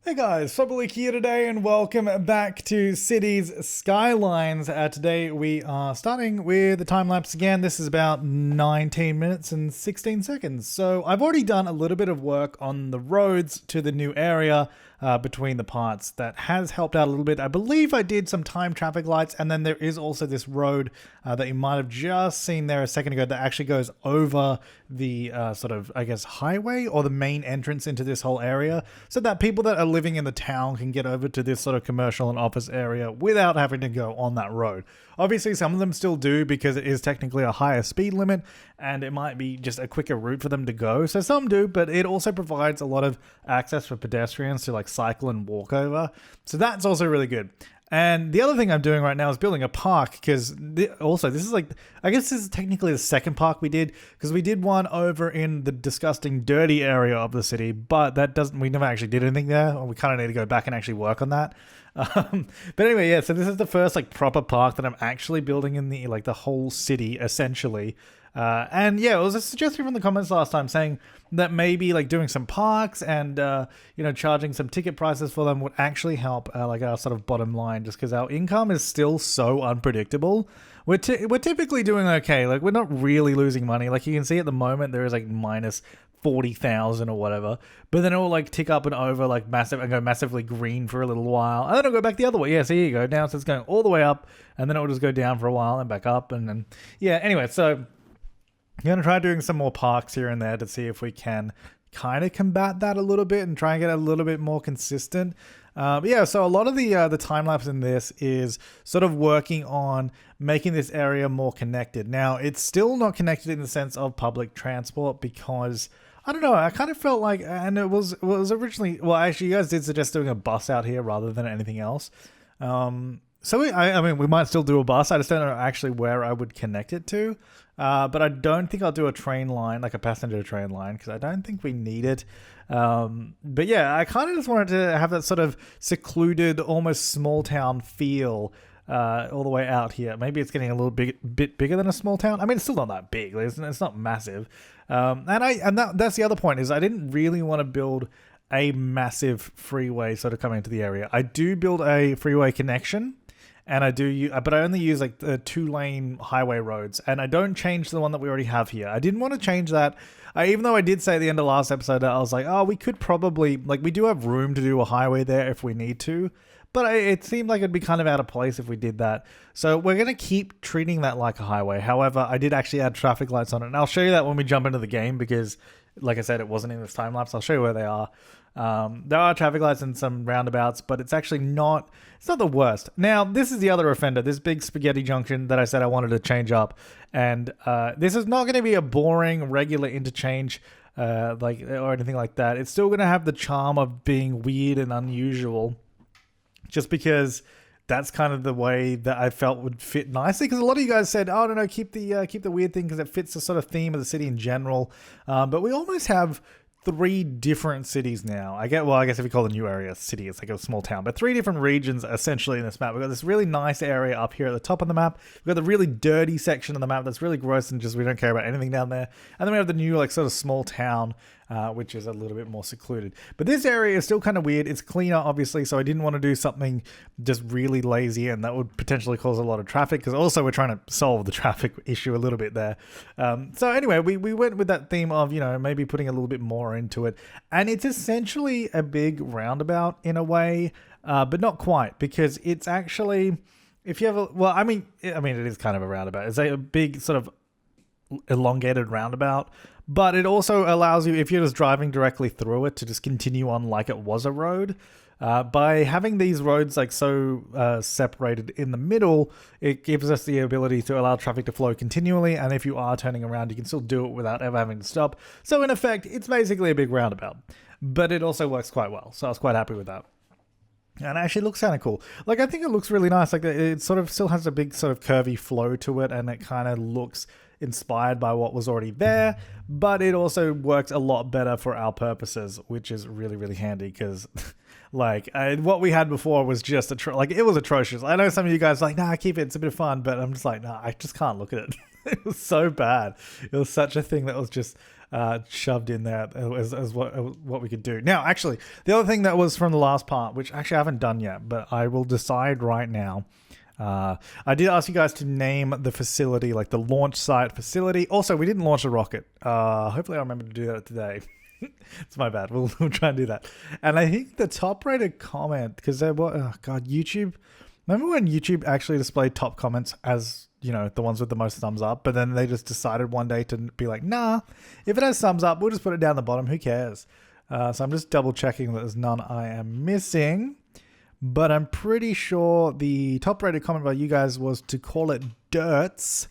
Hey guys, Flabaliki here today and welcome back to Cities Skylines. Today we are starting with the time lapse again. This is about 19 minutes and 16 seconds. So I've already done a little bit of work on the roads to the new area between the parts. That has helped out a little bit. I believe I did some time traffic lights, and then there is also this road that you might have just seen there a second ago that actually goes over the highway or the main entrance into this whole area, so that people that are living in the town can get over to this sort of commercial and office area without having to go on that road. Obviously, some of them still do because it is technically a higher speed limit and it might be just a quicker route for them to go. So some do, but it also provides a lot of access for pedestrians to like cycle and walk over. So that's also really good. And the other thing I'm doing right now is building a park because also this is like, I guess this is technically the second park we did, because we did one over in the disgusting dirty area of the city, but we never actually did anything there. We kind of need to go back and actually work on that. But anyway, yeah, so this is the first like proper park that I'm actually building in the whole city essentially. And yeah, it was a suggestion from the comments last time saying that maybe like doing some parks and, charging some ticket prices for them would actually help like our sort of bottom line, just because our income is still so unpredictable. We're typically doing okay. Like we're not really losing money. Like you can see at the moment, there is like minus 40,000 or whatever, but then it will like tick up and over like massive and go massively green for a little while, and then it'll go back the other way. Yeah, so here you go. Now so it's going all the way up, and then it will just go down for a while and back up, and then yeah. Anyway, so I'm gonna try doing some more parks here and there to see if we can kind of combat that a little bit and try and get a little bit more consistent. Yeah, so a lot of the time lapse in this is sort of working on making this area more connected. Now, it's still not connected in the sense of public transport because I don't know. I kind of felt like, and it was originally, well, actually, you guys did suggest doing a bus out here rather than anything else. So I mean, we might still do a bus. I just don't know actually where I would connect it to. But I don't think I'll do a train line, like a passenger train line, because I don't think we need it. But yeah, I kind of just wanted to have that sort of secluded, almost small town feel all the way out here. Maybe it's getting a little bit bigger than a small town. I mean, it's still not that big. It's not massive. That's the other point, is I didn't really want to build a massive freeway sort of coming into the area. I do build a freeway connection, and but I only use like the 2-lane highway roads, and I don't change the one that we already have here. I didn't want to change that. Even though I did say at the end of last episode that I was like, oh, we could probably, like, we do have room to do a highway there if we need to, but it seemed like it'd be kind of out of place if we did that. So we're going to keep treating that like a highway. However, I did actually add traffic lights on it, and I'll show you that when we jump into the game because, like I said, it wasn't in this time lapse. I'll show you where they are. There are traffic lights and some roundabouts, but it's actually not the worst. Now, this is the other offender, this big spaghetti junction that I said I wanted to change up. And this is not going to be a boring, regular interchange or anything like that. It's still going to have the charm of being weird and unusual, just because that's kind of the way that I felt would fit nicely. Because a lot of you guys said, "Oh, no, keep the weird thing because it fits the sort of theme of the city in general." But we almost have 3 different cities now. I guess if you call the new area a city, it's like a small town, but 3 different regions essentially in this map. We've got this really nice area up here at the top of the map. We've got the really dirty section of the map that's really gross and just we don't care about anything down there. And then we have the new like sort of small town, which is a little bit more secluded. But this area is still kind of weird. It's cleaner, obviously, so I didn't want to do something just really lazy and that would potentially cause a lot of traffic, because also we're trying to solve the traffic issue a little bit there. So anyway, we went with that theme of, maybe putting a little bit more into it. And it's essentially a big roundabout in a way, but not quite, because it's actually, if you have I mean, it is kind of a roundabout. It's a big sort of elongated roundabout, but it also allows you, if you're just driving directly through it, to just continue on like it was a road. By having these roads like so separated in the middle, it gives us the ability to allow traffic to flow continually, and if you are turning around, you can still do it without ever having to stop. So in effect, it's basically a big roundabout, but it also works quite well, so I was quite happy with that. And it actually looks kind of cool. Like, I think it looks really nice. Like, it sort of still has a big sort of curvy flow to it, and it kind of looks inspired by what was already there, but it also works a lot better for our purposes, which is really, really handy, because what we had before was just it was atrocious. I know some of you guys are like, nah, keep it, it's a bit of fun, but I'm just like, nah, I just can't look at it. It was so bad. It was such a thing that was just shoved in there as what we could do. Now, actually, the other thing that was from the last part, which actually I haven't done yet, but I will decide right now. I did ask you guys to name the facility, like the launch site facility. Also, we didn't launch a rocket. Hopefully I remember to do that today. It's my bad. We'll try and do that. And I think the top rated comment, because YouTube. Remember when YouTube actually displayed top comments as, the ones with the most thumbs up, but then they just decided one day to be like, nah, if it has thumbs up, we'll just put it down the bottom. Who cares? So I'm just double checking that there's none I am missing. But I'm pretty sure the top rated comment by you guys was to call it DIRTS,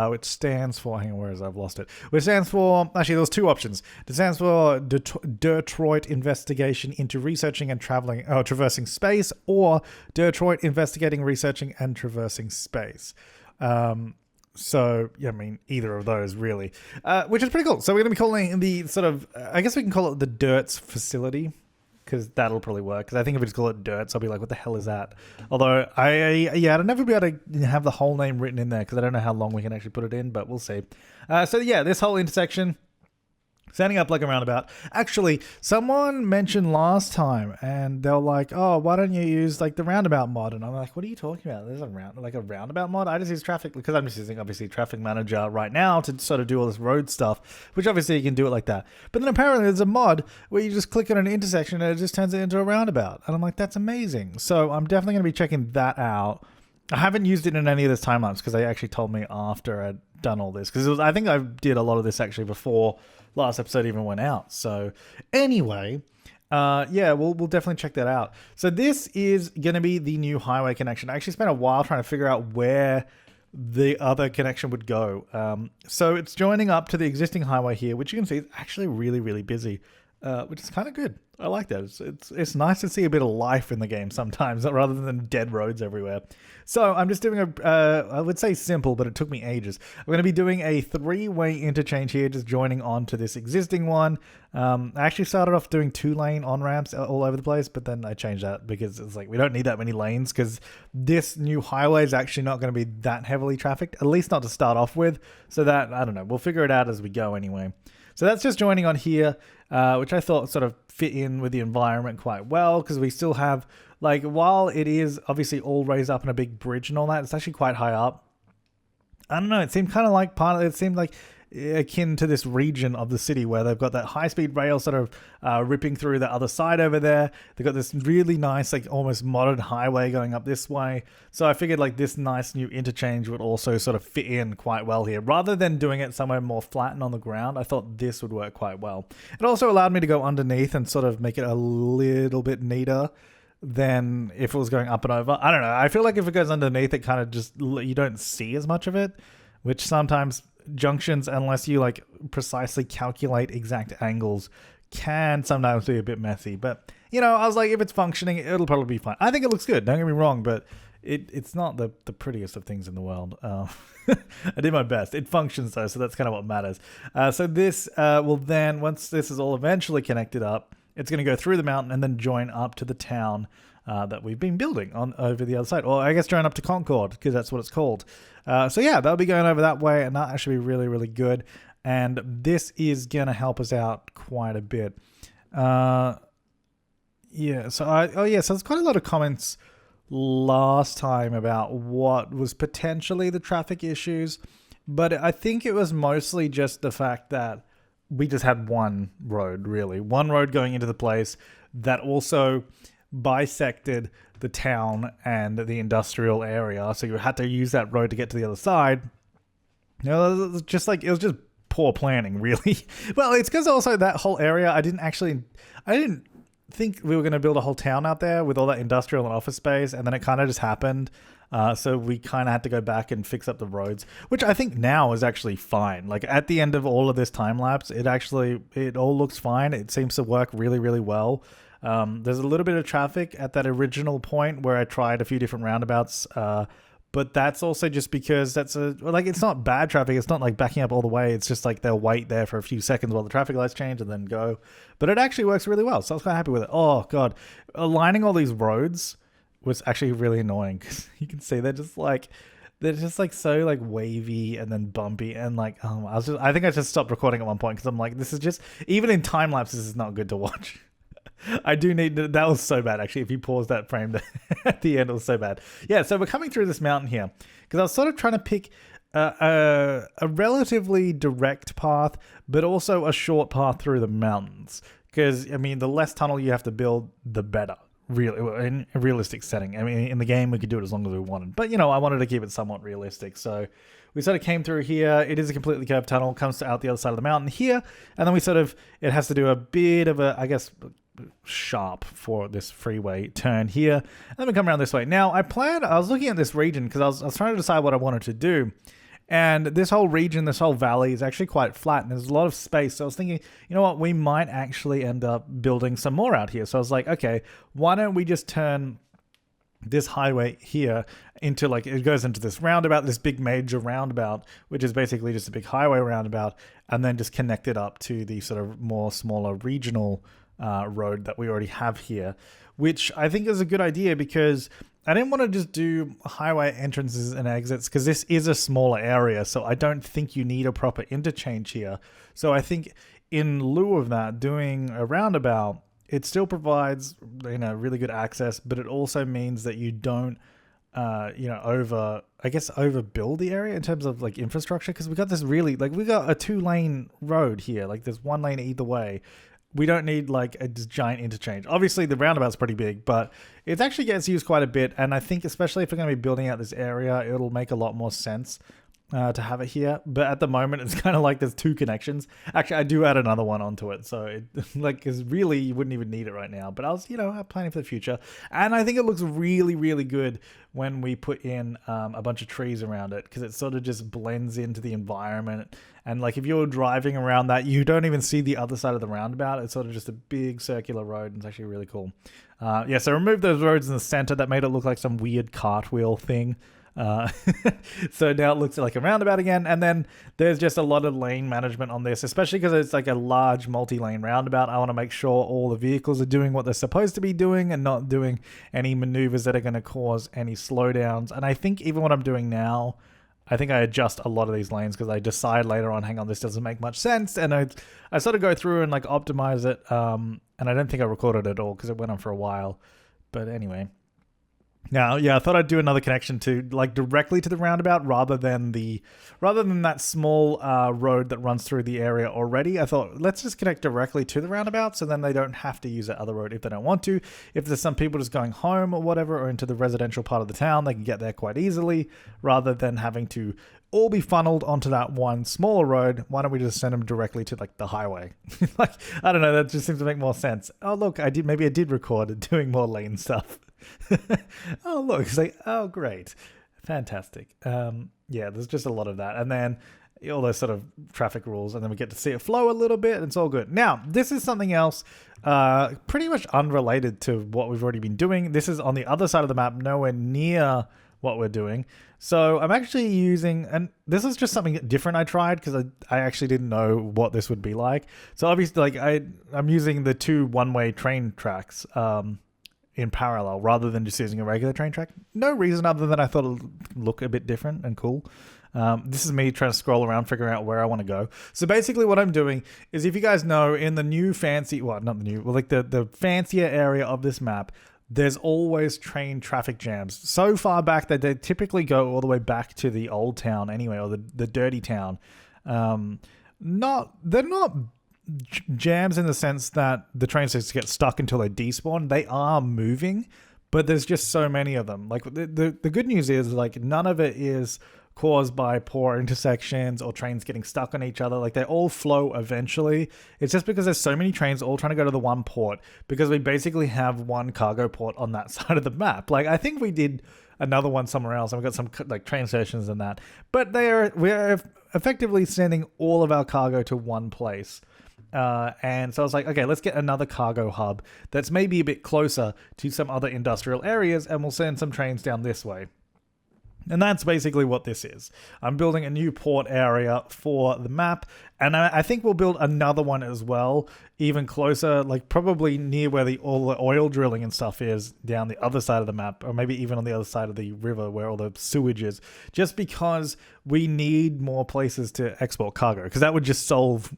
which stands for, hang on, where is it? I've lost it. Which stands for, actually, there's two options. It stands for Detroit Investigation into Researching and Traversing Space, or Detroit Investigating, Researching, and Traversing Space. So, yeah, I mean, either of those, really. Which is pretty cool. So we're going to be calling the sort of, I guess we can call it the DIRTS facility, because that'll probably work. Because I think if we just call it DIRTS, I'll be like, what the hell is that? Although, I'd never be able to have the whole name written in there, because I don't know how long we can actually put it in, but we'll see. So yeah, this whole intersection, standing up like a roundabout. Actually, someone mentioned last time, and they were like, oh, why don't you use like the roundabout mod? And I'm like, what are you talking about? There's a roundabout mod? I just use traffic, because I'm just using, obviously, Traffic Manager right now to sort of do all this road stuff, which obviously you can do it like that. But then apparently there's a mod where you just click on an intersection and it just turns it into a roundabout. And I'm like, that's amazing. So I'm definitely going to be checking that out. I haven't used it in any of this time lapse, because they actually told me after I'd done all this, because I think I did a lot of this actually before last episode even went out. So anyway, we'll definitely check that out. So this is going to be the new highway connection. I actually spent a while trying to figure out where the other connection would go. So it's joining up to the existing highway here, which you can see is actually really, really busy, which is kind of good. I like that. It's nice to see a bit of life in the game sometimes, rather than dead roads everywhere. So I'm just doing I would say simple, but it took me ages. I'm going to be doing a 3-way interchange here, just joining on to this existing one. I actually started off doing 2-lane on-ramps all over the place, but then I changed that because it's like, we don't need that many lanes, because this new highway is actually not going to be that heavily trafficked, at least not to start off with. So that, I don't know, we'll figure it out as we go anyway. So that's just joining on here, which I thought sort of fit in with the environment quite well, because we still have, like, while it is obviously all raised up in a big bridge and all that, it's actually quite high up. I don't know, it seemed kind of like it seemed like akin to this region of the city where they've got that high-speed rail sort of ripping through the other side over there. They've got this really nice, like, almost modern highway going up this way. So I figured, like, this nice new interchange would also sort of fit in quite well here. Rather than doing it somewhere more flat and on the ground, I thought this would work quite well. It also allowed me to go underneath and sort of make it a little bit neater than if it was going up and over. I don't know. I feel like if it goes underneath, it kind of just, you don't see as much of it, which sometimes junctions, unless you like precisely calculate exact angles, can sometimes be a bit messy. But I was like, if it's functioning, it'll probably be fine. I think it looks good, don't get me wrong, but it's not the prettiest of things in the world. I did my best. It functions though, so that's kind of what matters. So this will then, once this is all eventually connected up, it's going to go through the mountain and then join up to the town that we've been building on over the other side, or I guess join up to Concord, because that's what it's called. So yeah, that'll be going over that way, and that'll actually be really, really good. And this is going to help us out quite a bit. So there's quite a lot of comments last time about what was potentially the traffic issues, but I think it was mostly just the fact that we just had one road going into the place that also bisected the town and the industrial area, so you had to use that road to get to the other side. It was just poor planning, really. Well, it's because also that whole area, I didn't think we were going to build a whole town out there with all that industrial and office space, and then it kind of just happened. So we kind of had to go back and fix up the roads, which I think now is actually fine. Like at the end of all of this time lapse, it all looks fine. It seems to work really, really well. There's a little bit of traffic at that original point where I tried a few different roundabouts, but that's also just because it's not bad traffic. It's not like backing up all the way. It's just like they'll wait there for a few seconds while the traffic lights change and then go. But it actually works really well, so I was quite happy with it. Oh god, aligning all these roads was actually really annoying, because you can see they're they're just like so like wavy and then bumpy and like I think I just stopped recording at one point because I'm like, this is just, even in time lapse, this is not good to watch. I do need to, that was so bad actually. If you pause that frame at the end, it was so bad. Yeah, so we're coming through this mountain here because I was sort of trying to pick a relatively direct path, but also a short path through the mountains. Because I mean, the less tunnel you have to build, the better. Really, in a realistic setting. I mean, in the game we could do it as long as we wanted, but I wanted to keep it somewhat realistic. So we sort of came through here. It is a completely curved tunnel, comes out the other side of the mountain here, and then we sort of, it has to do a bit of a, I guess, sharp for this freeway turn here, and then we come around this way. Now I was looking at this region because I was trying to decide what I wanted to do. And this whole region, this whole valley is actually quite flat and there's a lot of space. So I was thinking, you know what, we might actually end up building some more out here. So I was like, okay, why don't we just turn this highway here into like, it goes into this roundabout, this big major roundabout, which is basically just a big highway roundabout, and then just connect it up to the sort of more smaller regional road that we already have here, which I think is a good idea because I didn't want to just do highway entrances and exits because this is a smaller area, so I don't think you need a proper interchange here. So I think in lieu of that, doing a roundabout, it still provides really good access, but it also means that you don't overbuild the area in terms of like infrastructure, because we got this really, like, we got a 2-lane road here, like there's 1 lane either way. We don't need like a giant interchange. Obviously, the roundabout's pretty big, but it actually gets used quite a bit. And I think especially if we're going to be building out this area, it'll make a lot more sense to have it here. But at the moment, it's kind of like there's 2 connections. Actually, I do add another one onto it. So it because really you wouldn't even need it right now. But I was, planning for the future. And I think it looks really, really good when we put in a bunch of trees around it, because it sort of just blends into the environment. And like if you're driving around that, you don't even see the other side of the roundabout. It's sort of just a big circular road, and it's actually really cool. So remove those roads in the center that made it look like some weird cartwheel thing. So now it looks like a roundabout again, and then there's just a lot of lane management on this, especially because it's like a large multi-lane roundabout. I want to make sure all the vehicles are doing what they're supposed to be doing and not doing any maneuvers that are going to cause any slowdowns. And I think even what I'm doing now, I think I adjust a lot of these lanes because I decide later on, hang on, this doesn't make much sense. And I sort of go through and like optimize it. And I don't think I recorded it all because it went on for a while. But anyway. Now, yeah, I thought I'd do another connection to like directly to the roundabout rather than that small road that runs through the area already. I thought, let's just connect directly to the roundabout so then they don't have to use that other road if they don't want to. If there's some people just going home or whatever, or into the residential part of the town, they can get there quite easily rather than having to all be funneled onto that one smaller road. Why don't we just send them directly to like the highway? Like, I don't know, that just seems to make more sense. Oh, look, maybe I did record doing more lane stuff. Oh, look, it's like, oh, great. Fantastic. There's just a lot of that. And then all those sort of traffic rules, and then we get to see it flow a little bit, and it's all good. Now, this is something else pretty much unrelated to what we've already been doing. This is on the other side of the map, nowhere near what we're doing. So I'm actually using, and this is just something different I tried because I actually didn't know what this would be like. So obviously, like I'm using the 2 one-way train tracks in parallel rather than just using a regular train track. No reason other than I thought it would look a bit different and cool. This is me trying to scroll around, figuring out where I want to go. So basically what I'm doing is, if you guys know, in the new fancy, well, not the new, well, like the fancier area of this map, there's always train traffic jams. So far back that they typically go all the way back to the old town anyway, or the dirty town. They're not jams in the sense that the trains just get stuck until they despawn. They are moving, but there's just so many of them. Like the good news is, like, none of it is caused by poor intersections or trains getting stuck on each other. Like, they all flow eventually. It's just because there's so many trains all trying to go to the one port, because we basically have one cargo port on that side of the map. Like, I think we did another one somewhere else, and we've got some like train stations and that, but we're effectively sending all of our cargo to one place. And so I was like, okay, let's get another cargo hub that's maybe a bit closer to some other industrial areas, and we'll send some trains down this way. And that's basically what this is. I'm building a new port area for the map, and I think we'll build another one as well, even closer, like probably near where all the oil drilling and stuff is, down the other side of the map, or maybe even on the other side of the river where all the sewage is, just because we need more places to export cargo, because that would just solve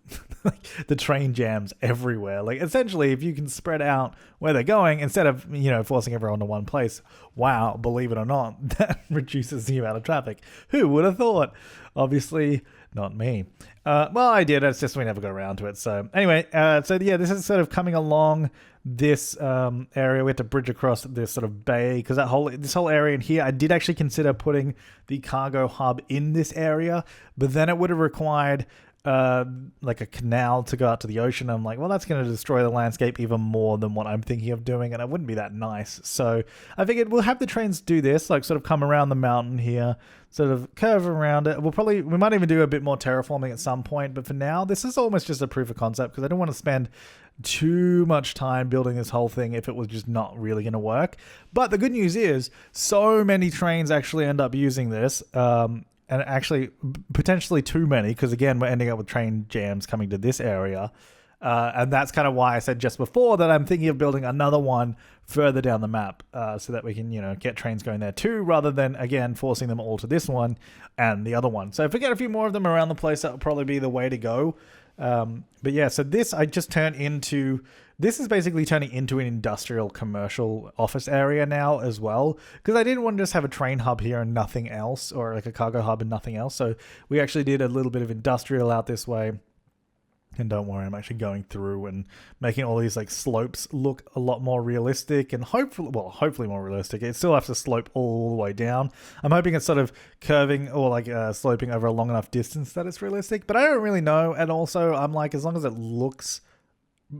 the train jams everywhere. Like, essentially, if you can spread out where they're going instead of, forcing everyone to one place, wow, believe it or not, that reduces the amount of traffic. Who would have thought? Obviously, not me. Well, I did. It's just we never got around to it. So anyway, this is sort of coming along this area. We had to bridge across this sort of bay because this whole area in here, I did actually consider putting the cargo hub in this area, but then it would have required like a canal to go out to the ocean. I'm like, well, that's going to destroy the landscape even more than what I'm thinking of doing, and it wouldn't be that nice. So I figured we'll have the trains do this, like sort of come around the mountain here, sort of curve around it. We might even do a bit more terraforming at some point, but for now, this is almost just a proof of concept because I don't want to spend too much time building this whole thing if it was just not really going to work. But the good news is so many trains actually end up using this, and actually potentially too many, because again, we're ending up with train jams coming to this area. And that's kind of why I said just before that I'm thinking of building another one further down the map, so that we can, get trains going there too, rather than, again, forcing them all to this one and the other one. So if we get a few more of them around the place, that would probably be the way to go. But yeah, so this is basically turning into an industrial commercial office area now as well, because I didn't want to just have a train hub here and nothing else, or like a cargo hub and nothing else. So we actually did a little bit of industrial out this way. And don't worry, I'm actually going through and making all these like slopes look a lot more realistic, and hopefully more realistic. It still has to slope all the way down. I'm hoping it's sort of curving or like sloping over a long enough distance that it's realistic, but I don't really know. And also I'm like, as long as it looks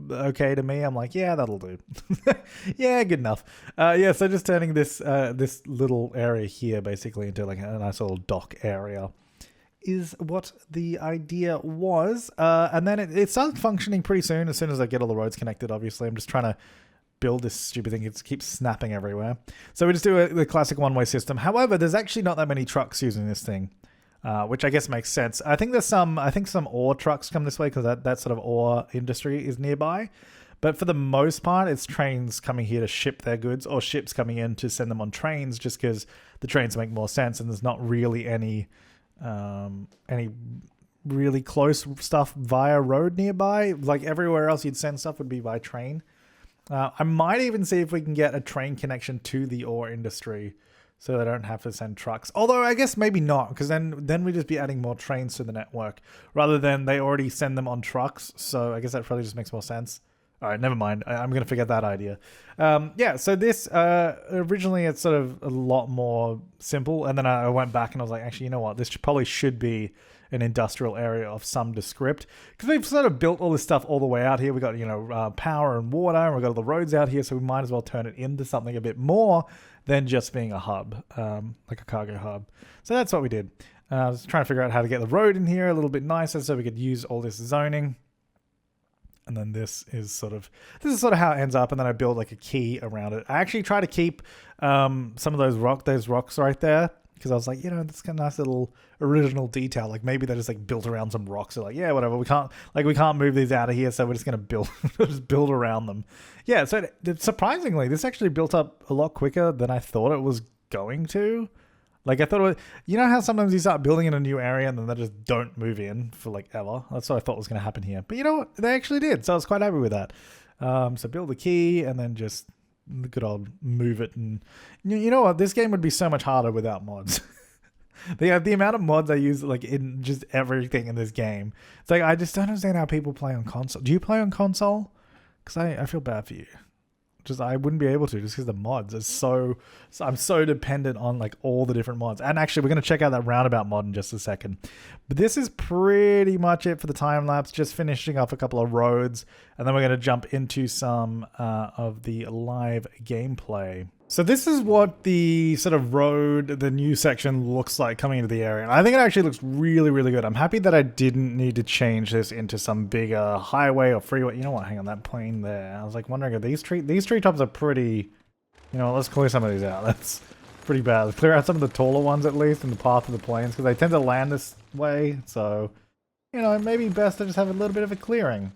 okay to me, I'm like, yeah, that'll do. Yeah, good enough. So just turning this this little area here basically into like a nice little dock area is what the idea was. And then it started functioning pretty soon as I get all the roads connected. Obviously, I'm just trying to build this stupid thing. It keeps snapping everywhere. So we just do the classic one-way system. However, there's actually not that many trucks using this thing, which I guess makes sense. I think some ore trucks come this way because that sort of ore industry is nearby. But for the most part, it's trains coming here to ship their goods, or ships coming in to send them on trains, just because the trains make more sense and there's not really any really close stuff via road nearby. Like everywhere else you'd send stuff would be by train. I might even see if we can get a train connection to the ore industry so they don't have to send trucks. Although I guess maybe not, because then we'd just be adding more trains to the network rather than they already send them on trucks. So I guess that probably just makes more sense. All right, never mind. I'm going to forget that idea. So this, originally it's sort of a lot more simple. And then I went back and I was like, actually, you know what? This probably should be an industrial area of some descript. Because we've sort of built all this stuff all the way out here. We got, power and water, and we've got all the roads out here. So we might as well turn it into something a bit more than just being a hub, like a cargo hub. So that's what we did. I was trying to figure out how to get the road in here a little bit nicer so we could use all this zoning. And then this is sort of how it ends up. And then I build like a key around it. I actually try to keep some of those rocks right there, because I was like, that's got a nice little original detail. Like maybe they're just like built around some rocks. They're like, yeah, whatever. We can't move these out of here, so we're just gonna build around them. Yeah. So surprisingly, this actually built up a lot quicker than I thought it was going to. Like I thought it was, how sometimes you start building in a new area and then they just don't move in for like ever. That's what I thought was going to happen here. But you know what? They actually did. So I was quite happy with that. So build the key and then just the good old move it. And you know what? This game would be so much harder without mods. They have the amount of mods I use like in just everything in this game. It's like, I just don't understand how people play on console. Do you play on console? Because I feel bad for you. I wouldn't be able to, just because the mods are so I'm so dependent on like all the different mods. And actually we're going to check out that roundabout mod in just a second, but this is pretty much it for the time lapse. Just finishing off a couple of roads, and then we're going to jump into some of the live gameplay. So this is what the sort of road, the new section looks like coming into the area. And I think it actually looks really, really good. I'm happy that I didn't need to change this into some bigger highway or freeway. You know what? Hang on, that plane there. I was like wondering if these treetops are pretty, let's clear some of these out. Let's pretty bad. Clear out some of the taller ones at least in the path of the planes, because they tend to land this way, so, you know, it may be best to just have a little bit of a clearing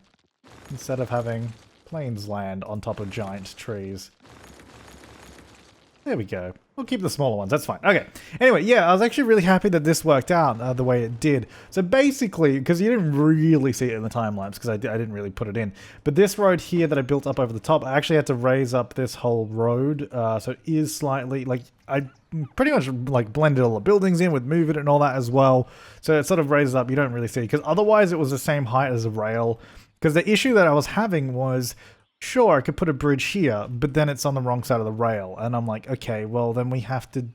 instead of having planes land on top of giant trees. There we go. We'll keep the smaller ones, that's fine. Okay, anyway, yeah, I was actually really happy that this worked out the way it did. So basically, because you didn't really see it in the time lapse, because I didn't really put it in, but this road here that I built up over the top, I actually had to raise up this whole road, so it is slightly, like, I pretty much, like, blended all the buildings in with moving it and all that as well, so it sort of raises up, you don't really see, because otherwise it was the same height as a rail, because the issue that I was having was, sure, I could put a bridge here, but then it's on the wrong side of the rail. And I'm like, okay, well, then we have to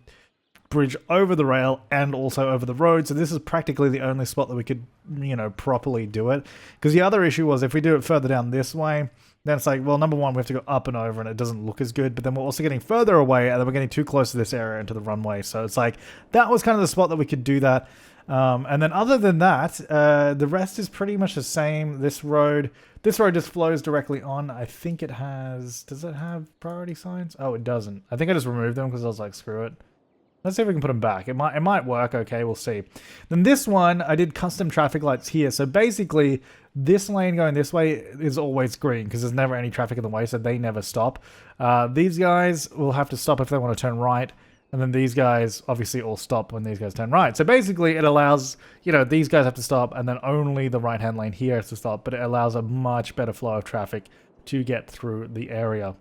bridge over the rail and also over the road. So this is practically the only spot that we could, you know, properly do it. Because the other issue was if we do it further down this way, then it's like, well, number one, we have to go up and over and it doesn't look as good. But then we're also getting further away and then we're getting too close to this area and to the runway. So it's like, that was kind of the spot that we could do that. And then other than that, the rest is pretty much the same. This road just flows directly on. I think it has... Does it have priority signs? Oh, it doesn't. I think I just removed them because I was like, screw it. Let's see if we can put them back. It might work. Okay, we'll see. Then this one, I did custom traffic lights here. So basically, this lane going this way is always green because there's never any traffic in the way, so they never stop. These guys will have to stop if they want to turn right. And then these guys obviously all stop when these guys turn right. So basically it allows, you know, these guys have to stop and then only the right-hand lane here has to stop. But it allows a much better flow of traffic to get through the area.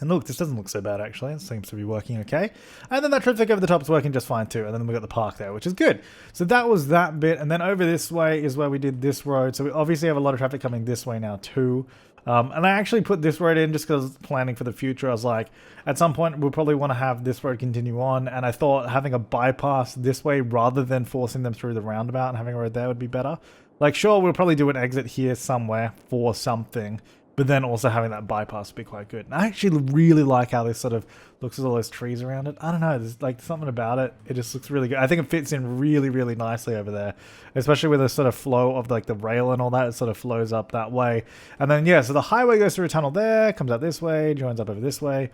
And look, this doesn't look so bad actually. It seems to be working okay. And then that traffic over the top is working just fine too. And then we got the park there, which is good. So that was that bit. And then over this way is where we did this road. So we obviously have a lot of traffic coming this way now too. And I actually put this road in just because I was planning for the future. I was like, at some point we'll probably want to have this road continue on, and I thought having a bypass this way rather than forcing them through the roundabout and having a road there would be better. Like, sure, we'll probably do an exit here somewhere for something, but then also having that bypass would be quite good. And I actually really like how this sort of looks with all those trees around it. I don't know, there's like something about it. It just looks really good. I think it fits in really, really nicely over there, especially with the sort of flow of like the rail and all that. It sort of flows up that way. And then, yeah, so the highway goes through a tunnel there, comes out this way, joins up over this way.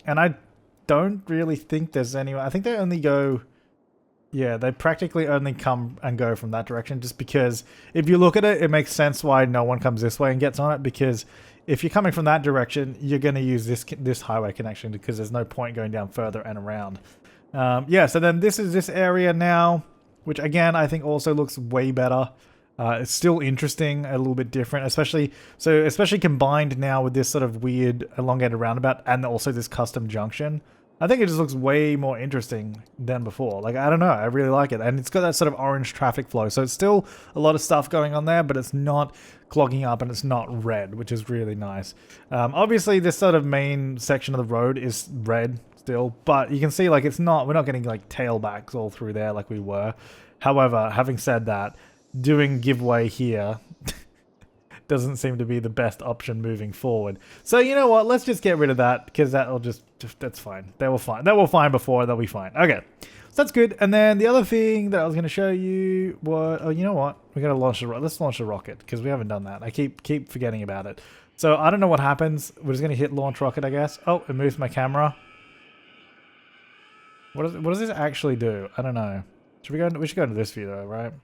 And I don't really think there's any... I think they only go... Yeah, they practically only come and go from that direction just because if you look at it, it makes sense why no one comes this way and gets on it, because if you're coming from that direction, you're going to use this highway connection because there's no point going down further and around. Yeah, so then this is this area now, which again, I think also looks way better. It's still interesting, a little bit different, especially combined now with this sort of weird elongated roundabout and also this custom junction. I think it just looks way more interesting than before. Like, I don't know, I really like it. And it's got that sort of orange traffic flow. So it's still a lot of stuff going on there, but it's not clogging up and it's not red, which is really nice. Obviously, this sort of main section of the road is red still, but you can see, like, we're not getting, like, tailbacks all through there like we were. However, having said that, doing giveaway here doesn't seem to be the best option moving forward. So you know what? Let's just get rid of that because that'll just that's fine. They were fine. They were fine before. They'll be fine. Okay, so that's good. And then the other thing that I was going to show you was, oh, you know what? We're going to launch a let's launch a rocket because we haven't done that. I keep forgetting about it. So I don't know what happens. We're just going to hit launch rocket, I guess. Oh, it moves my camera. What does this actually do? I don't know. We should go into this view though, right?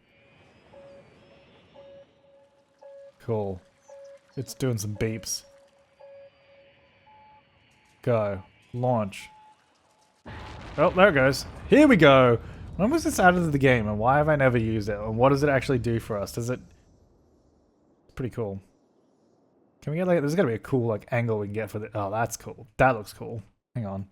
Cool. It's doing some beeps. Go. Launch. Oh, there it goes. Here we go. When was this added to the game and why have I never used it? And what does it actually do for us? Does it... Pretty cool. Can we get like... There's gotta be a cool like angle we can get for the... Oh, that's cool. That looks cool. Hang on.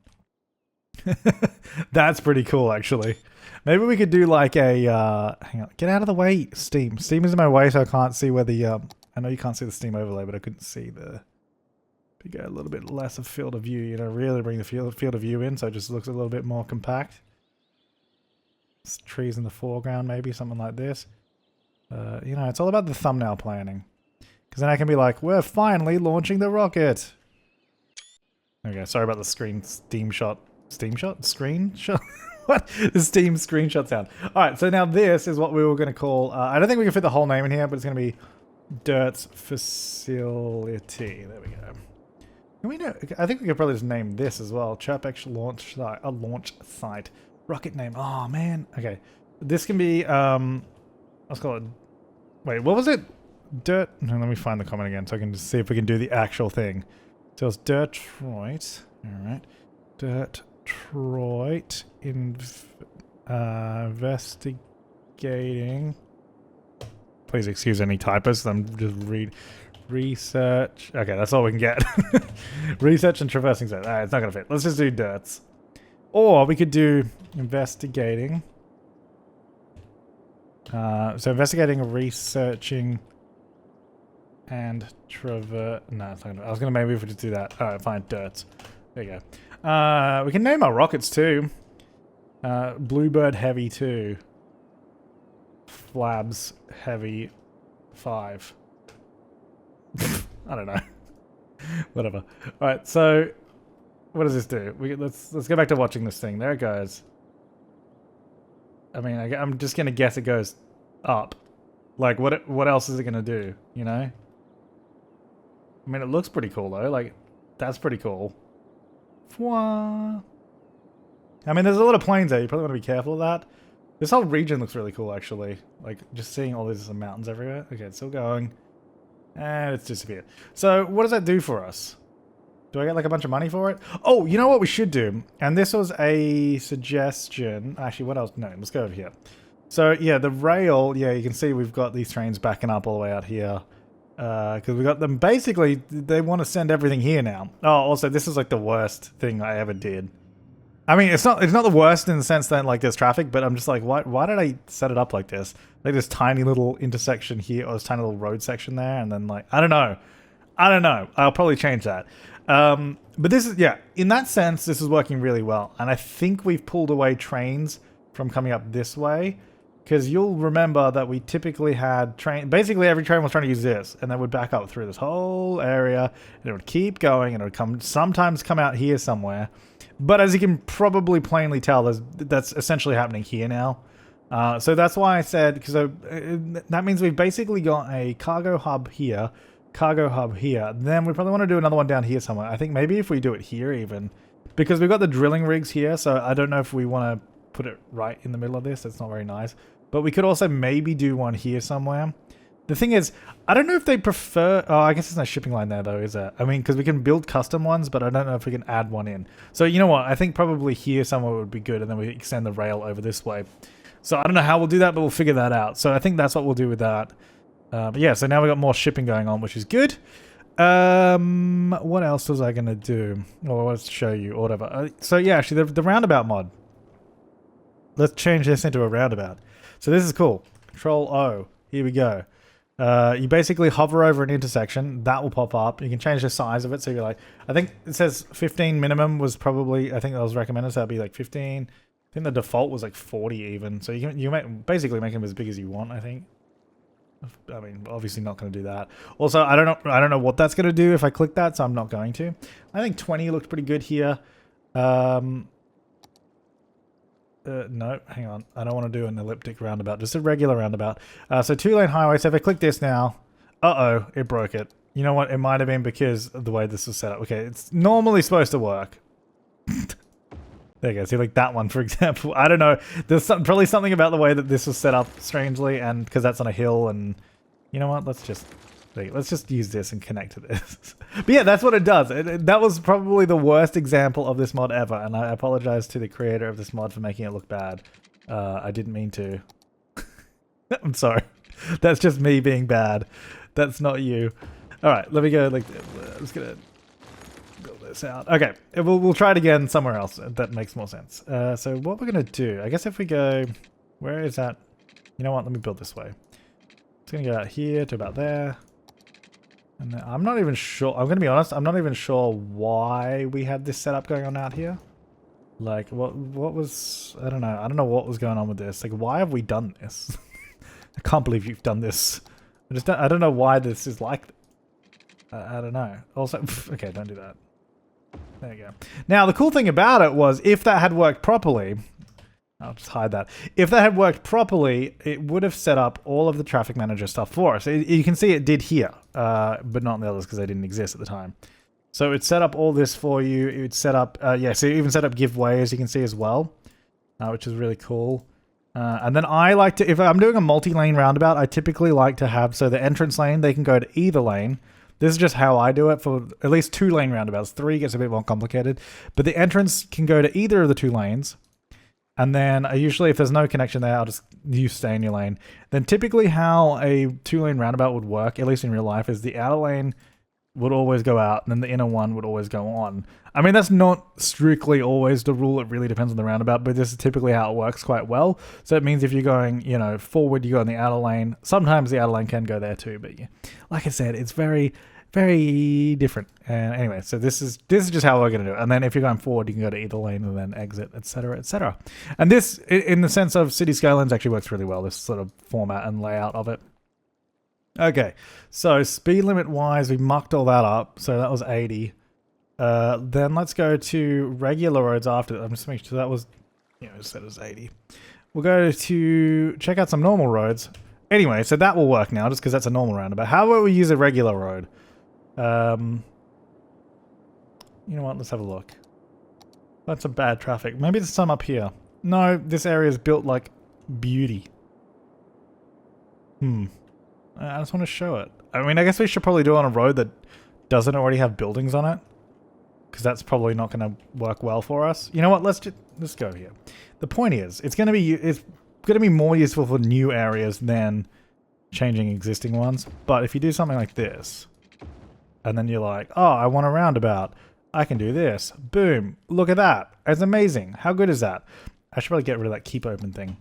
That's pretty cool actually. Maybe we could do like a... hang on. Get out of the way, Steam. Steam is in my way so I can't see where the... I know you can't see the Steam overlay, but I couldn't see the... We go a little bit less of field of view, you know, really bring the field of view in so it just looks a little bit more compact. Trees in the foreground, maybe, something like this. You know, it's all about the thumbnail planning. Because then I can be like, we're finally launching the rocket! Okay, sorry about the Steam shot. Steam shot? Screen shot? What? The Steam screenshot sound. Alright, so now this is what we were going to call... I don't think we can fit the whole name in here, but it's going to be... Dirt's Facility. There we go. Can we know? I think we could probably just name this as well. Chirpex launch site, a launch site. Rocket name. Oh man. Okay. This can be let's call it. Wait, what was it? Dirt. No, let me find the comment again so I can just see if we can do the actual thing. So it's Detroit. Alright. Detroit investigating. Please excuse any typos. I'm just research. Okay, that's all we can get. Research and traversing zone. Alright, it's not gonna fit. Let's just do dirts. Or we could do investigating. So investigating, researching, and traverse. No, it's not gonna. I was gonna maybe if we just do that. Alright, fine. Dirts. There you go. We can name our rockets too. Bluebird Heavy 2. Flabs Heavy 5. I don't know. Whatever. Alright, so what does this do? Let's go back to watching this thing. There it goes. I mean, I'm just gonna guess it goes up. Like, what else is it gonna do? You know? I mean, it looks pretty cool though. Like, that's pretty cool. Fwah. I mean, there's a lot of planes there. You probably want to be careful of that. This whole region looks really cool, actually. Like, just seeing all these mountains everywhere. Okay, it's still going. And it's disappeared. So, what does that do for us? Do I get, like, a bunch of money for it? Oh, you know what we should do? And this was a suggestion. Actually, what else? No, let's go over here. So, yeah, the rail. Yeah, you can see we've got these trains backing up all the way out here. Because we got them. Basically, they want to send everything here now. Oh, also, this is, like, the worst thing I ever did. I mean, it's not the worst in the sense that like there's traffic, but I'm just like, why did I set it up like this? Like this tiny little intersection here, or this tiny little road section there, and then like I don't know. I'll probably change that. But this is in that sense, this is working really well, and I think we've pulled away trains from coming up this way, because you'll remember that we typically had basically every train was trying to use this, and they would back up through this whole area, and it would keep going, and it would sometimes come out here somewhere. But as you can probably plainly tell, that's essentially happening here now. So that's why I said, because that means we've basically got a cargo hub here, then we probably want to do another one down here somewhere. I think maybe if we do it here even, because we've got the drilling rigs here, so I don't know if we want to put it right in the middle of this. That's not very nice. But we could also maybe do one here somewhere. The thing is, I don't know if they prefer... Oh, I guess there's no shipping line there, though, is there? I mean, because we can build custom ones, but I don't know if we can add one in. So, you know what? I think probably here somewhere would be good, and then we extend the rail over this way. So, I don't know how we'll do that, but we'll figure that out. So, I think that's what we'll do with that. But yeah, so now we've got more shipping going on, which is good. What else was I going to do? Or let's show you, or whatever. So, yeah, actually, the roundabout mod. Let's change this into a roundabout. So, this is cool. Control O. Here we go. You basically hover over an intersection, that will pop up. You can change the size of it, so you're like, I think it says 15 minimum was probably, I think that was recommended, so that'd be like 15. I think the default was like 40 even, so you basically make them as big as you want, I think. I mean, obviously not going to do that. Also, I don't know what that's going to do if I click that, so I'm not going to. I think 20 looked pretty good here. No, hang on. I don't want to do an elliptic roundabout, just a regular roundabout. So 2-lane highway. So if I click this now, it broke it. You know what? It might have been because of the way this was set up. Okay, it's normally supposed to work. There you go. See, like that one, for example. I don't know. There's probably something about the way that this was set up strangely, and because that's on a hill, and you know what? Let's just use this and connect to this. But yeah, that's what it does. That was probably the worst example of this mod ever, and I apologize to the creator of this mod for making it look bad. I didn't mean to. I'm sorry. That's just me being bad. That's not you. All right, let me go. Like, let's get it. Build this out. Okay, we'll try it again somewhere else. That makes more sense. So what we're gonna do? I guess if we go, where is that? You know what? Let me build this way. It's gonna go out here to about there. And I'm not even sure, I'm going to be honest, I'm not even sure why we had this setup going on out here. Like, what was, I don't know what was going on with this. Like, why have we done this? I can't believe you've done this. I don't know why this is like, I don't know. Also, okay, don't do that. There you go. Now, the cool thing about it was, if that had worked properly, I'll just hide that. If that had worked properly, it would have set up all of the traffic manager stuff for us. You can see it did here, but not in the others because they didn't exist at the time. So it's set up all this for you. It would set up, yeah, so it even set up giveaway, as you can see as well, which is really cool. And then I like to, if I'm doing a multi-lane roundabout, I typically like to have, so the entrance lane, they can go to either lane. This is just how I do it for at least 2 lane roundabouts. 3 gets a bit more complicated. But the entrance can go to either of the 2 lanes. And then usually if there's no connection there, I'll just you stay in your lane. Then typically how a 2-lane roundabout would work, at least in real life, is the outer lane would always go out and then the inner one would always go on. I mean, that's not strictly always the rule. It really depends on the roundabout, but this is typically how it works quite well. So it means if you're going, you know, forward, you go in the outer lane. Sometimes the outer lane can go there too, but yeah, like I said, it's very, very different. And anyway, so this is just how we're going to do it. And then if you're going forward, you can go to either lane and then exit, etc., etc. And this, in the sense of City Skylines, actually works really well, this sort of format and layout of it. Okay, so speed limit wise, we mucked all that up. So that was 80. Then let's go to regular roads after that. I'm just making sure that was, you know, set as 80. We'll go to check out some normal roads. Anyway, so that will work now just because that's a normal roundabout. How about we use a regular road? You know what? Let's have a look. That's a bad traffic. Maybe there's some up here. No, this area is built like beauty. I just want to show it. I mean, I guess we should probably do it on a road that doesn't already have buildings on it, because that's probably not going to work well for us. You know what? Let's go here. The point is, it's going to be more useful for new areas than changing existing ones. But if you do something like this, and then you're like, oh, I want a roundabout, I can do this. Boom! Look at that. It's amazing. How good is that? I should probably get rid of that keep open thing.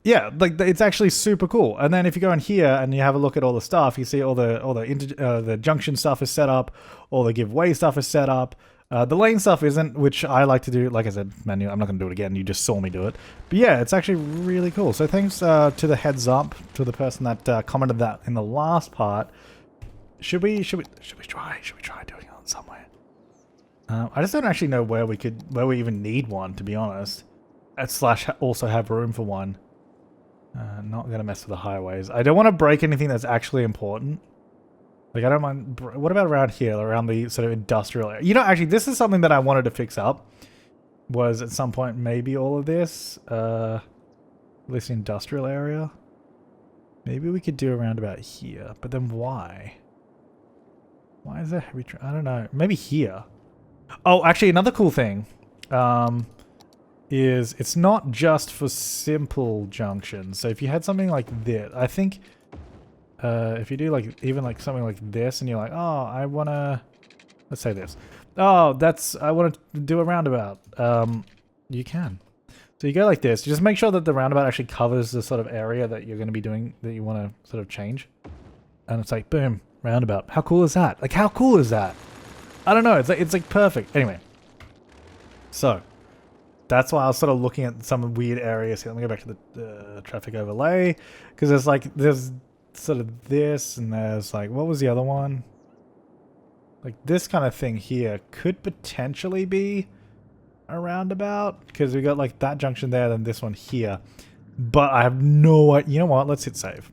Yeah, like it's actually super cool. And then if you go in here and you have a look at all the stuff, you see all the junction stuff is set up, all the giveaway stuff is set up. The lane stuff isn't, which I like to do. Like I said, manual. I'm not going to do it again. You just saw me do it. But yeah, it's actually really cool. So thanks to the heads up to the person that commented that in the last part. Should we try doing it on somewhere? I just don't actually know where we even need one, to be honest. Slash also have room for one. Not going to mess with the highways. I don't want to break anything that's actually important. Like, I don't mind. What about around here, around the sort of industrial area? You know, actually, this is something that I wanted to fix up. Was at some point maybe all of this. At least the industrial area. Maybe we could do around about here. But then why? Why is there heavy I don't know. Maybe here. Oh, actually, another cool thing. Is it's not just for simple junctions. So if you had something like this, I think if you do like even like something like this and you're like, oh, I want to, let's say this. Oh, I want to do a roundabout. You can. So you go like this. Just make sure that the roundabout actually covers the sort of area that you're going to be doing, that you want to sort of change. And it's like, boom, roundabout. How cool is that? Like, how cool is that? I don't know. It's like perfect. Anyway. So. That's why I was sort of looking at some weird areas here. Let me go back to the traffic overlay. Because there's sort of this, and there's like, what was the other one? Like this kind of thing here could potentially be a roundabout. Because we got like that junction there, then this one here. But I have no idea. You know what? Let's hit save.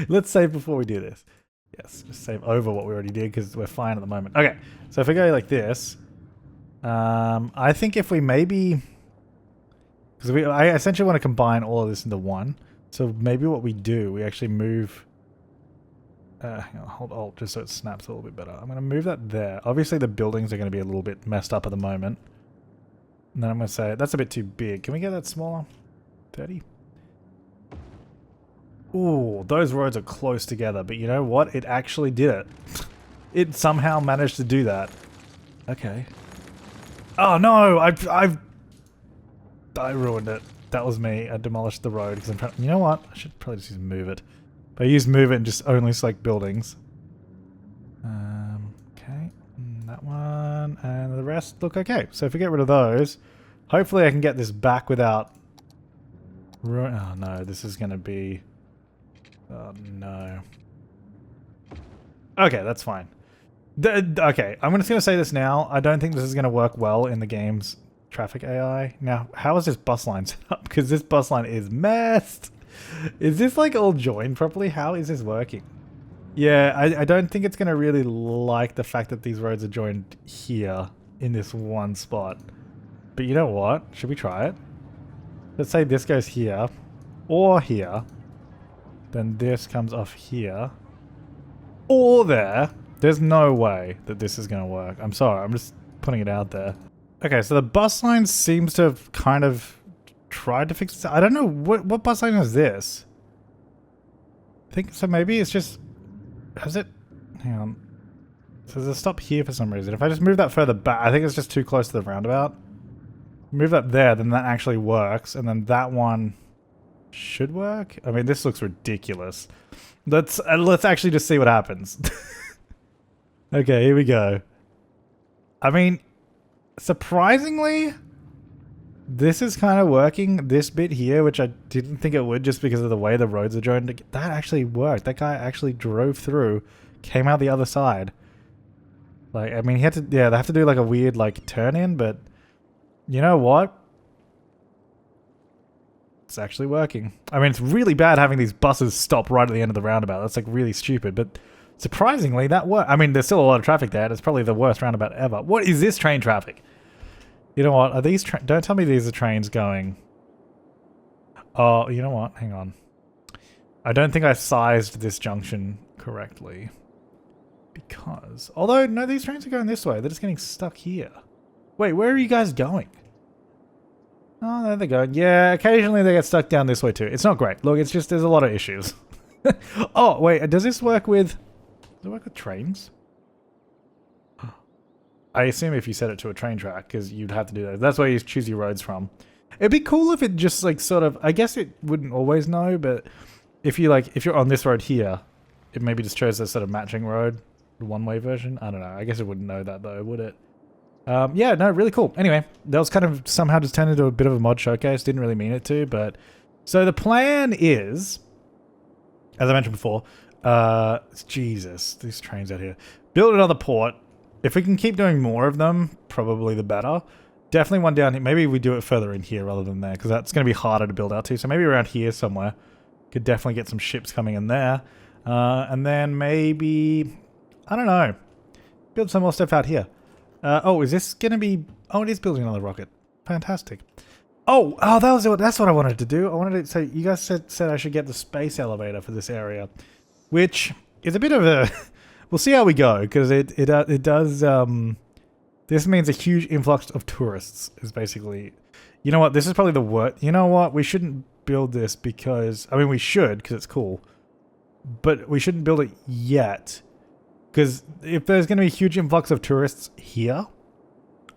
Let's save before we do this. Yes, just save over what we already did because we're fine at the moment. Okay, so if we go like this. I think if we maybe, because I essentially want to combine all of this into one. So maybe what we do, we actually move. Hang on, hold Alt just so it snaps a little bit better. I'm going to move that there. Obviously, the buildings are going to be a little bit messed up at the moment. And then I'm going to say that's a bit too big. Can we get that smaller? 30. Ooh, those roads are close together. But you know what? It actually did it. It somehow managed to do that. Okay. Oh no! I ruined it. That was me. I demolished the road because I'm trying. You know what? I should probably just use move it. But I use move it and just only select buildings. Okay, that one and the rest look okay. So if we get rid of those, hopefully I can get this back without. Oh no! This is gonna be. Oh no. Okay, that's fine. Okay, I'm just going to say this now. I don't think this is going to work well in the game's traffic AI. Now, how is this bus line set up? Because this bus line is messed. Is this like all joined properly? How is this working? Yeah, I don't think it's going to really like the fact that these roads are joined here in this one spot. But you know what? Should we try it? Let's say this goes here or here. Then this comes off here or there. There's no way that this is going to work. I'm sorry. I'm just putting it out there. Okay, so the bus line seems to have kind of tried to fix this. I don't know. What bus line is this? I think so. Maybe it's just... Has it? Hang on. So there's a stop here for some reason. If I just move that further back, I think it's just too close to the roundabout. Move that there, then that actually works. And then that one should work. I mean, this looks ridiculous. Let's actually just see what happens. Okay, here we go. I mean, surprisingly, this is kind of working. This bit here, which I didn't think it would just because of the way the roads are joined. That actually worked. That guy actually drove through, came out the other side. Like, I mean, he had to, yeah, they have to do like a weird like turn in, but you know what? It's actually working. I mean, it's really bad having these buses stop right at the end of the roundabout. That's like really stupid, but surprisingly that worked. I mean, there's still a lot of traffic there. It's probably the worst roundabout ever. What is this train traffic? You know what? Are these don't tell me these are trains going. Oh, you know what? Hang on. I don't think I sized this junction correctly. Because... Although, no, these trains are going this way. They're just getting stuck here. Wait, where are you guys going? Oh, there they go. Yeah, occasionally they get stuck down this way too. It's not great. Look, it's just there's a lot of issues. Oh, wait, does this work with... Does it work with trains? I assume if you set it to a train track, because you'd have to do that. That's where you choose your roads from. It'd be cool if it just like sort of... I guess it wouldn't always know, but if you like, if you're on this road here, it maybe just chose a sort of matching road, the one-way version. I don't know. I guess it wouldn't know that though, would it? Yeah, no, really cool. Anyway, that was kind of somehow just turned into a bit of a mod showcase. Didn't really mean it to, but... So the plan is, as I mentioned before, Jesus, these trains out here. Build another port. If we can keep doing more of them, probably the better. Definitely one down here. Maybe we do it further in here rather than there, because that's going to be harder to build out to. So maybe around here somewhere. Could definitely get some ships coming in there. And then maybe... I don't know. Build some more stuff out here. Oh, is this going to be... Oh, it is building another rocket. Fantastic. Oh, that's what I wanted to do. I wanted to... So you guys said I should get the space elevator for this area. Which is a bit of a... We'll see how we go, because it does... this means a huge influx of tourists, is basically... You know what? This is probably the worst... You know what? We shouldn't build this because... I mean, we should, because it's cool. But we shouldn't build it yet. Because if there's going to be a huge influx of tourists here,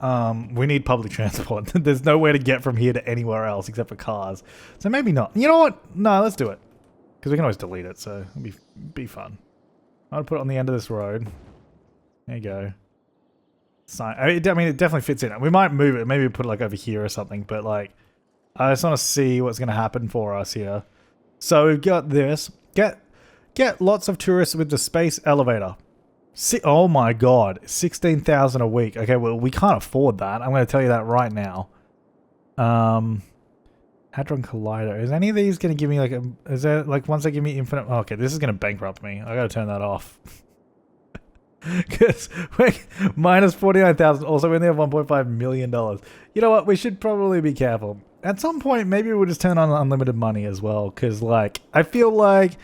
we need public transport. There's nowhere to get from here to anywhere else except for cars. So maybe not. You know what? No, let's do it. Because we can always delete it, so it'll be fun. I'll put it on the end of this road. There you go. Sign. I mean, it definitely fits in. We might move it. Maybe put it like over here or something. But like, I just want to see what's going to happen for us here. So we've got this. Get lots of tourists with the space elevator. Oh my god, 16,000 a week. Okay, well, we can't afford that. I'm going to tell you that right now. Hadron Collider. Is any of these going to give me like a... Is there like once they give me infinite... Oh, okay, this is going to bankrupt me. I got to turn that off. Because we're minus 49,000. Also, we only have $1.5 million. You know what? We should probably be careful. At some point, maybe we'll just turn on unlimited money as well. Because like, I feel like...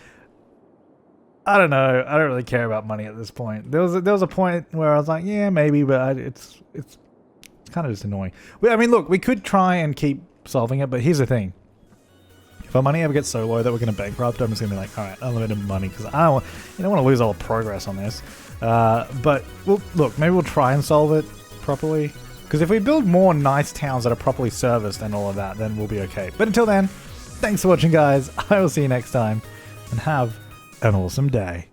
I don't know. I don't really care about money at this point. There was a point where I was like, yeah, maybe, but it's kind of just annoying. I mean, look, we could try and keep solving it, but here's the thing. If our money ever gets so low that we're going to bankrupt, I'm just going to be like, all right, unlimited money, because I don't want to lose all the progress on this. But look, maybe we'll try and solve it properly. Because if we build more nice towns that are properly serviced and all of that, then we'll be okay. But until then, thanks for watching, guys. I will see you next time, and have an awesome day.